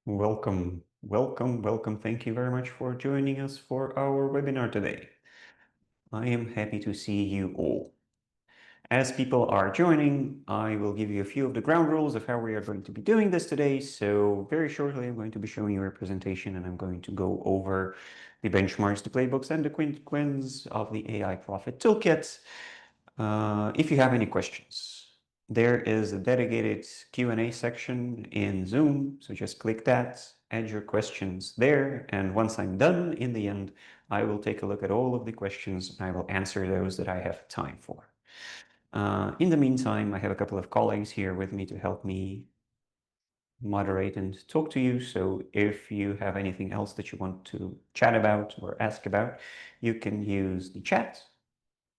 Welcome, welcome, welcome. Thank you very much for joining us for our webinar today. I am happy to see you all. As people are joining, I will give you a few of the ground rules of how we are going to be doing this today. So very shortly, I'm going to be showing you a presentation and I'm going to go over the benchmarks, the playbooks, and the quiz of the AI Profit Toolkit. If you have any questions, there is a dedicated Q&A section in Zoom, so just click that, add your questions there, and once I'm done, in the end, I will take a look at all of the questions and I will answer those that I have time for. In the meantime, I have a couple of colleagues here with me to help me moderate and talk to you. So if you have anything else that you want to chat about or ask about, you can use the chat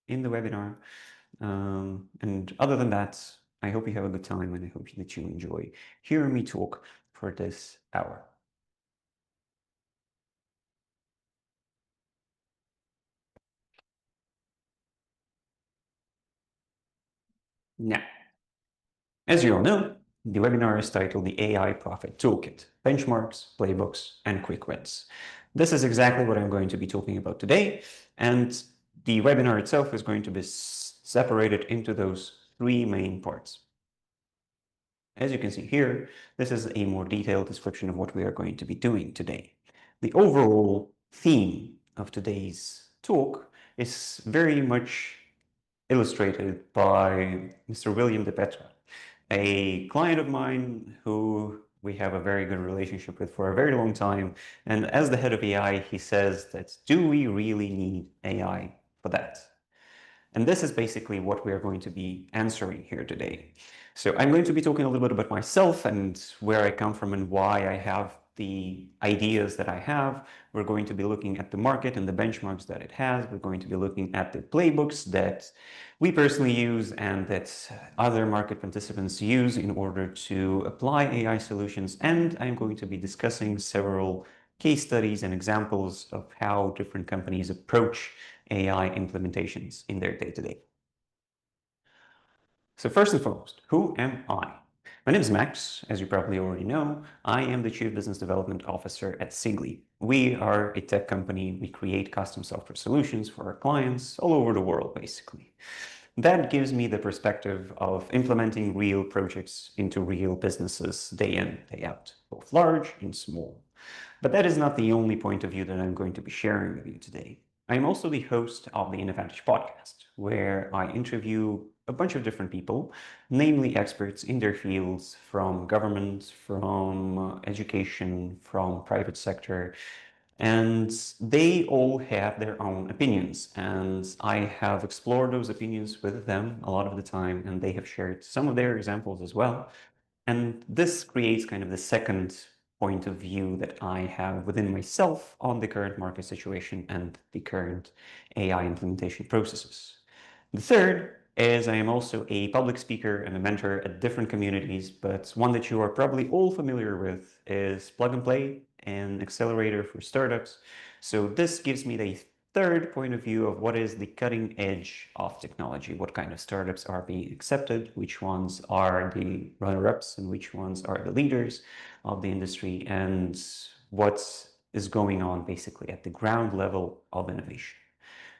in the webinar. And other than that, I hope you have a good time and I hope that you enjoy hearing me talk for this hour. Now, as you all know, the webinar is titled the AI Profit Toolkit, Benchmarks, Playbooks, and Quick Wins. This is exactly what I'm going to be talking about today, and the webinar itself is going to be separated into those three main parts. As you can see here, this is a more detailed description of what we are going to be doing today. The overall theme of today's talk is very much illustrated by Mr. William DePetra, a client of mine who we have a very good relationship with for a very long time. And as the head of AI, he says that, do we really need AI for that? And this is basically what we are going to be answering here today. So I'm going to be talking a little bit about myself and where I come from and why I have the ideas that I have. We're going to be looking at the market and the benchmarks that it has. We're going to be looking at the playbooks that we personally use and that other market participants use in order to apply AI solutions. And I'm going to be discussing several case studies and examples of how different companies approach AI implementations in their day-to-day. So first and foremost, who am I? My name is Max. As you probably already know, I am the Chief Business Development Officer at Sigli. We are a tech company. We create custom software solutions for our clients all over the world, basically. That gives me the perspective of implementing real projects into real businesses day in, day out, both large and small. But that is not the only point of view that I'm going to be sharing with you today. I'm also the host of the InnoVantage podcast, where I interview a bunch of different people, namely experts in their fields from government, from education, from private sector, and they all have their own opinions. And I have explored those opinions with them a lot of the time, and they have shared some of their examples as well. And this creates kind of the second point of view that I have within myself on the current market situation and the current AI implementation processes. The third is I am also a public speaker and a mentor at different communities, but one that you are probably all familiar with is Plug and Play, an accelerator for startups. So this gives me the third point of view of what is the cutting edge of technology, what kind of startups are being accepted, which ones are the runner-ups and which ones are the leaders of the industry, and what is going on basically at the ground level of innovation.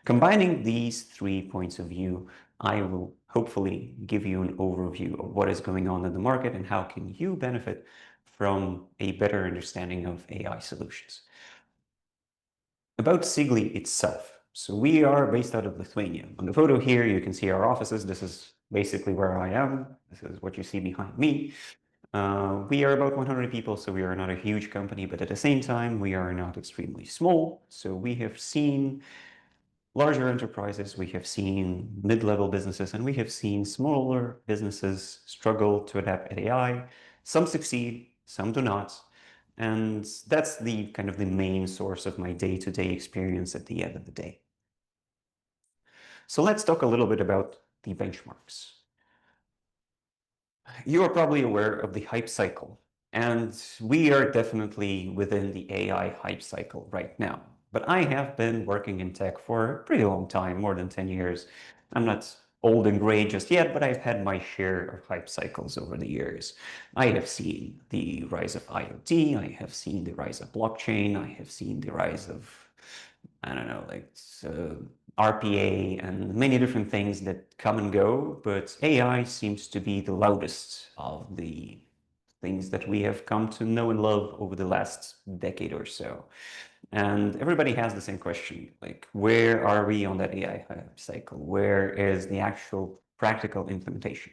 Combining these 3 points of view, I will hopefully give you an overview of what is going on in the market and how can you benefit from a better understanding of AI solutions. About Sigli itself. So we are based out of Lithuania. On the photo here, you can see our offices. This is basically where I am. This is what you see behind me. We are about 100 people, so we are not a huge company, but at the same time, we are not extremely small. So we have seen larger enterprises, we have seen mid-level businesses, and we have seen smaller businesses struggle to adapt AI. Some succeed, some do not. And that's the kind of the main source of my day-to-day experience at the end of the day. So let's talk a little bit about the benchmarks. You are probably aware of the hype cycle, and we are definitely within the AI hype cycle right now. But I have been working in tech for a pretty long time, more than 10 years. I'm not old and gray just yet, but I've had my share of hype cycles over the years. I have seen the rise of IoT, I have seen the rise of blockchain, I have seen the rise of, I don't know, like RPA and many different things that come and go, but AI seems to be the loudest of the things that we have come to know and love over the last decade or so. And everybody has the same question, like, where are we on that AI hype cycle? Where is the actual practical implementation?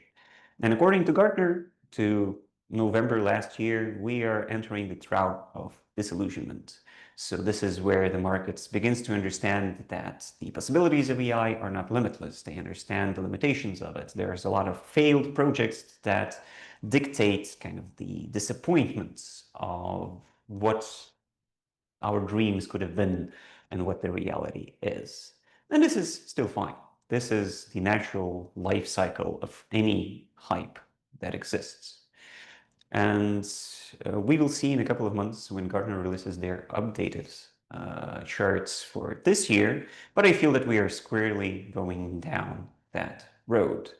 And according to Gartner, to November last year, we are entering the drought of disillusionment. So this is where the markets begins to understand that the possibilities of AI are not limitless. They understand the limitations of it. There's a lot of failed projects that dictate kind of the disappointments of what our dreams could have been and what the reality is. And this is still fine. This is the natural life cycle of any hype that exists. And we will see in a couple of months when Gartner releases their updated charts for this year, but I feel that we are squarely going down that road.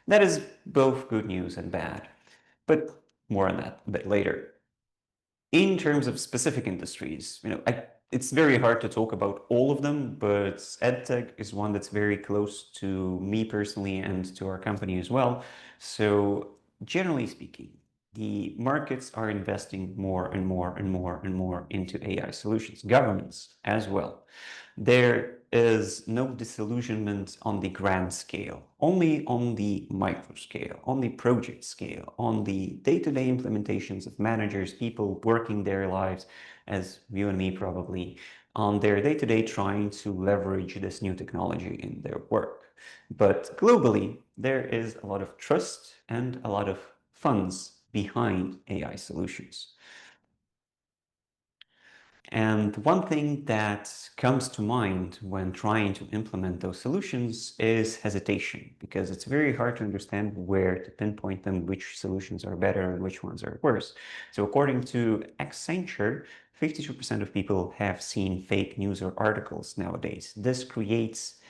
That is both good news and bad, but more on that a bit later. In terms of specific industries, it's very hard to talk about all of them, but EdTech is one that's very close to me personally and to our company as well. So generally speaking, the markets are investing more and more and more and more into AI solutions, governments as well. There is no disillusionment on the grand scale, only on the micro scale, on the project scale, on the day-to-day implementations of managers, people working their lives, as you and me probably, on their day-to-day trying to leverage this new technology in their work. But globally, there is a lot of trust and a lot of funds behind AI solutions. And one thing that comes to mind when trying to implement those solutions is hesitation, because it's very hard to understand where to pinpoint them, which solutions are better and which ones are worse. So according to Accenture, 52% of people have seen fake news or articles nowadays. This creates,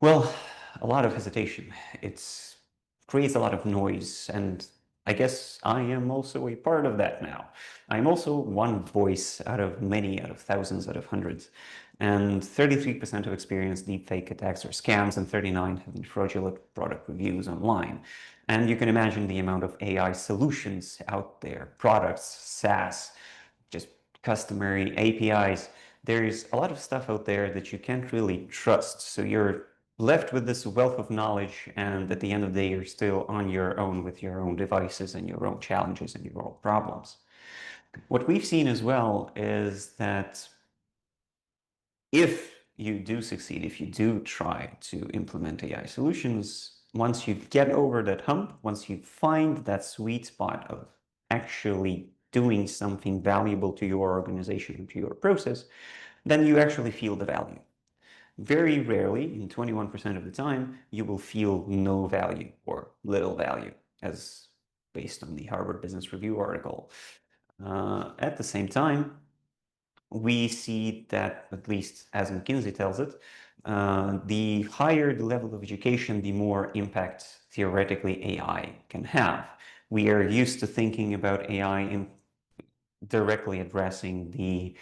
well, a lot of hesitation. It creates a lot of noise, and I guess I am also a part of that now. I'm also one voice out of many, out of thousands, out of hundreds. And 33% have experienced deepfake attacks or scams, and 39 have been fraudulent product reviews online. And you can imagine the amount of AI solutions out there, products, SaaS, just customary APIs. There's a lot of stuff out there that you can't really trust. So you're left with this wealth of knowledge, and at the end of the day, you're still on your own with your own devices and your own challenges and your own problems. What we've seen as well is that if you do succeed, if you do try to implement AI solutions, once you get over that hump, once you find that sweet spot of actually doing something valuable to your organization and to your process, then you actually feel the value. Very rarely, in 21% of the time, you will feel no value or little value, as based on the Harvard Business Review article. At the same time, we see that, at least as McKinsey tells it, the higher the level of education, the more impact theoretically AI can have. We are used to thinking about AI in directly addressing the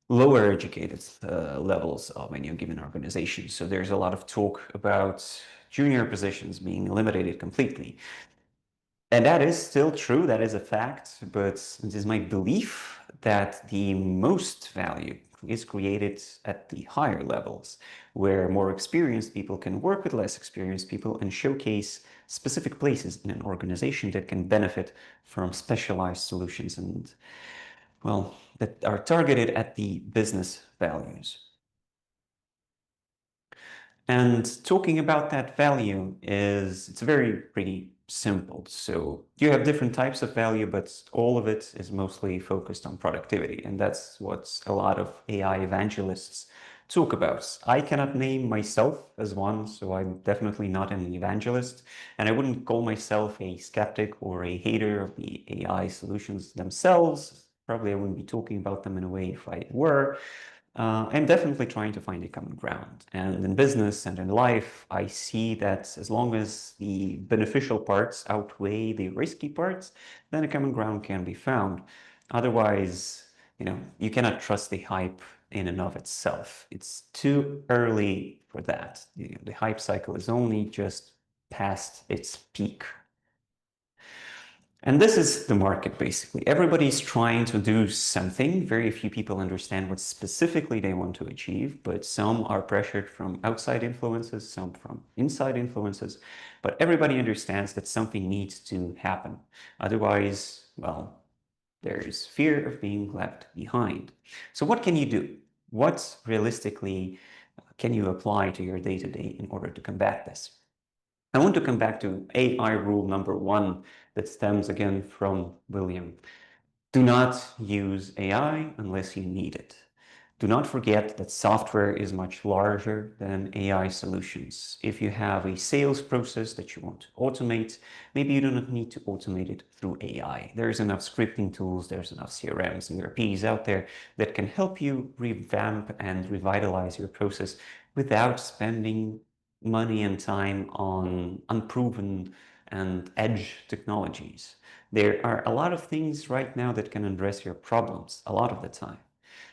lower educated levels of any given organization. So there's a lot of talk about junior positions being eliminated completely. And that is still true, that is a fact, but it is my belief that the most value is created at the higher levels, where more experienced people can work with less experienced people and showcase specific places in an organization that can benefit from specialized solutions and, well, that are targeted at the business values. And talking about that value it's very pretty simple. So you have different types of value, but all of it is mostly focused on productivity. And that's what a lot of AI evangelists talk about. I cannot name myself as one, so I'm definitely not an evangelist. And I wouldn't call myself a skeptic or a hater of the AI solutions themselves. Probably I wouldn't be talking about them in a way if I were. I'm definitely trying to find a common ground. And in business and in life, I see that as long as the beneficial parts outweigh the risky parts, then a common ground can be found. Otherwise, you cannot trust the hype in and of itself. It's too early for that. The hype cycle is only just past its peak. And this is the market, basically. Everybody's trying to do something. Very few people understand what specifically they want to achieve, but some are pressured from outside influences, some from inside influences. But everybody understands that something needs to happen. Otherwise, well, there's fear of being left behind. So what can you do? What realistically can you apply to your day-to-day in order to combat this? I want to come back to AI rule number one that stems again from William. Do not use AI unless you need it. Do not forget that software is much larger than AI solutions. If you have a sales process that you want to automate, maybe you do not need to automate it through AI. There's enough scripting tools, there's enough CRMs and ERPs out there that can help you revamp and revitalize your process without spending money and time on unproven and edge technologies. There are a lot of things right now that can address your problems a lot of the time.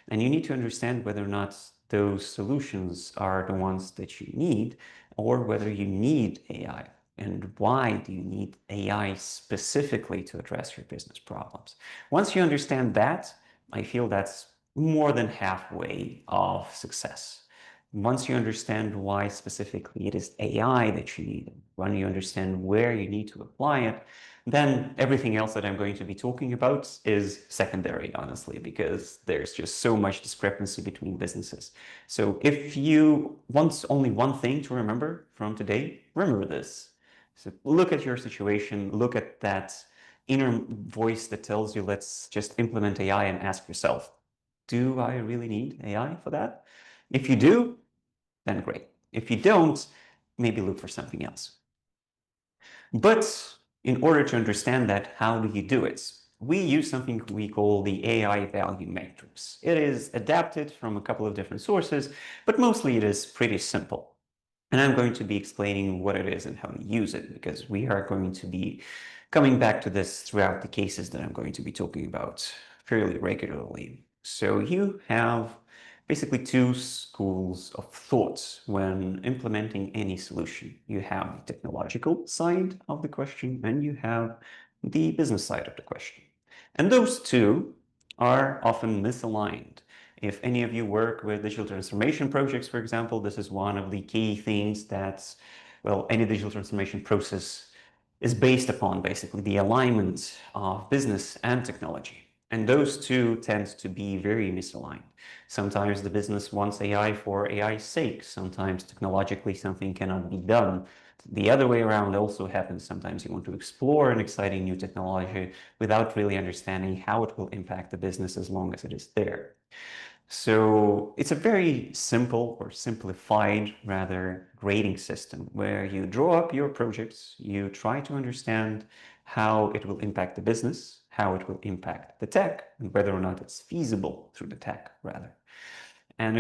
And you need to understand whether or not those solutions are the ones that you need, or whether you need AI. And why do you need AI specifically to address your business problems? Once you understand that, I feel that's more than halfway of success. Once you understand why specifically it is AI that you need, when you understand where you need to apply it, then everything else that I'm going to be talking about is secondary, honestly, because there's just so much discrepancy between businesses. So if you want only one thing to remember from today, remember this. So look at your situation, look at that inner voice that tells you, let's just implement AI, and ask yourself, do I really need AI for that? If you do, then great. If you don't, maybe look for something else. But in order to understand that, how do you do it? We use something we call the AI value matrix. It is adapted from a couple of different sources, but mostly it is pretty simple. And I'm going to be explaining what it is and how to use it, because we are going to be coming back to this throughout the cases that I'm going to be talking about fairly regularly. So you have basically two schools of thought when implementing any solution. You have the technological side of the question, and you have the business side of the question. And those two are often misaligned. If any of you work with digital transformation projects, for example, this is one of the key things that, well, any digital transformation process is based upon, basically, the alignment of business and technology. And those two tend to be very misaligned. Sometimes the business wants AI for AI's sake. Sometimes technologically something cannot be done. The other way around also happens. Sometimes you want to explore an exciting new technology without really understanding how it will impact the business as long as it is there. So it's a very simple, or simplified rather, grading system where you draw up your projects, you try to understand how it will impact the business, how it will impact the tech, and whether or not it's feasible through the tech rather. And if